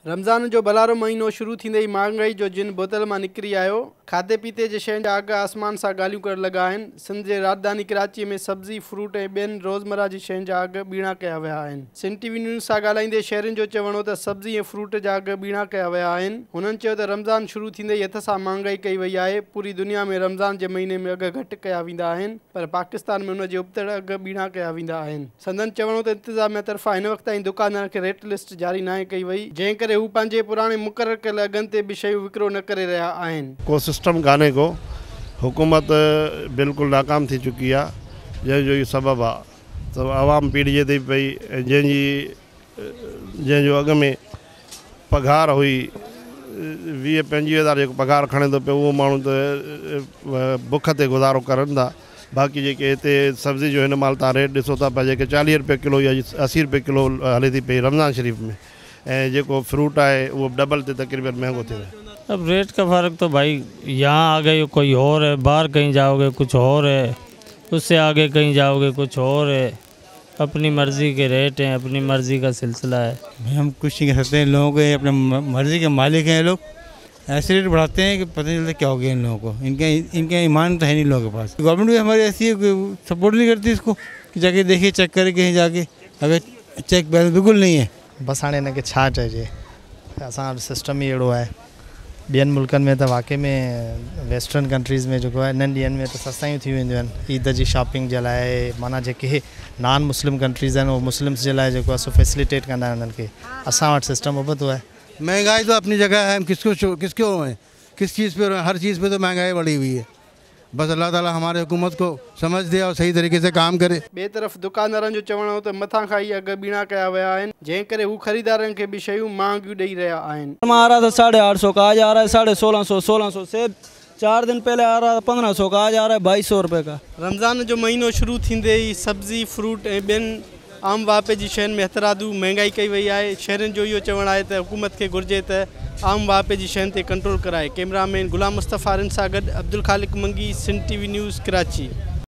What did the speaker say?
रमज़ान जो बलारो महीनो शुरू थींदे ही महांगाई जो जिन बोतल में निकिरी आयो। खाधे पीते जे शयुनि जा अघ आसमान सां ॻाल्हियूं करण लॻा आहिनि। सिंध जे राजधानी कराची में सब्ज़ी फ्रूट ऐं ॿियनि रोज़मर्रा जी शयुनि जा अघ ॿीणा कया विया आहिनि। सिंध टीवी न्यूज़ सां ॻाल्हाईंदे शहरियुनि जो चवणो त सब्ज़ी ऐं फ्रूट जा अघ ॿीणा कया विया आहिनि। हुननि चयो त रमज़ान शुरू थींदे ई हथ सां महांगाई कई वई आहे। पूरी दुनिया में रमज़ान जे महीने में अघ घटि कया वेंदा आहिनि, पर पाकिस्तान में उन जे उबतड़ अघ ॿीणा कया वेंदा आहिनि। संदन चवणो त इंतिज़ामिया तरफ़ां हिन वक़्त ताईं दुकानदारनि खे रेट लिस्ट जारी नाहे कई वई, जंहिं करे हू पंहिंजे पुराणे मुक़रर कयल अघनि ते बि शयूं विकिरो न करे रहिया आहिनि। को सिस्टम कान्हे को, हुकूमत बिल्कुलु नाकाम थी चुकी आहे, जंहिंजो इहो सबबु आहे त आवाम पीड़िजे थी पई। जंहिंजो अॻ में पघार हुई 20-25 हज़ार जेको पघार खणे थो पियो, उहो माण्हू त बुख ते गुज़ारो करनि था। बाक़ी जेके हिते सब्ज़ी जो हिन महिल तव्हां रेट ॾिसो था पिया, जेके 40 रुपए किलो या 80 रुपए किलो हले थी पई रमज़ान शरीफ़ में, ऐं जेको फ्रूट आहे उहो डबल ते तकरीबन महंगो थी वियो। अब रेट का फ़र्क तो भाई यहाँ आ गए कोई और है, बाहर कहीं जाओगे कुछ और है, उससे आगे कहीं जाओगे कुछ और है। अपनी मर्ज़ी के रेट हैं, अपनी मर्ज़ी का सिलसिला है। हम कुछ नहीं कह सकते, इन लोगों के अपने मर्ज़ी के मालिक हैं। लोग ऐसे रेट बढ़ाते हैं कि पता नहीं चलता क्या हो गया इन लोगों को। इनका ईमान तो है नहीं लोगों के पास। गवर्नमेंट भी हमारी ऐसी है कि सपोर्ट नहीं करती इसको कि जाके देखिए, चेक करे कहीं जाके, अगर चेक बैलेंस बिल्कुल नहीं है। बस हाँ इनके छा चइजे, असां सिस्टम ही अहिड़ो आहे। ॿियनि मुल्कनि में त वाक़ई में वेस्टर्न कंट्रीज़ में जेको आहे इन्हनि ॾींहंनि में त सस्तायूं थी वेंदियूं आहिनि ईद जी शॉपिंग जे लाइ। माना जेके नॉन मुस्लिम कंट्रीज़ आहिनि, उहो मुस्लिम्स जे लाइ जेको आहे सो फैसिलिटेट कंदा आहिनि उन्हनि खे। असां वटि सिस्टम उबतो आहे। महंगाई तो अपनी जगह है, हम किसको है, किस चीज़ पे, हर चीज़ पे तो महंगाई बढ़ी हुई है। बस अल्लाह ताला हमारे हुकूमत को समझ दे और सही तरीके से काम करे। ॿिए तरफ़ दुकानदारनि जो चवणो हो त मथां खां ई अघ ॿीणा कया विया आहिनि, जंहिं करे हू ख़रीदारनि खे बि शयूं महांगियूं ॾेई रहिया आहिनि। आ रहा था 850 का, आज आ रहा है 1650 से 4 दिन पहले आ रहा था 1500 का, आज आ रहा है 2200 रुपये का। रमज़ान जो महीनो शुरू थींदे ई सब्ज़ी फ्रूट ऐं ॿियनि आम वापे जी शयुनि में हथरादू महांगाई कई वई आहे। शहरियुनि जो इहो चवणु आहे त हुकूमत खे घुरिजे त आम वापे जी शयुनि ते कंट्रोल कराए। कैमरामैन गुलाम मुस्तफ़ा सां गॾु अब्दुल ख़ालिक मंगी, सिंध टीवी न्यूज़ कराची।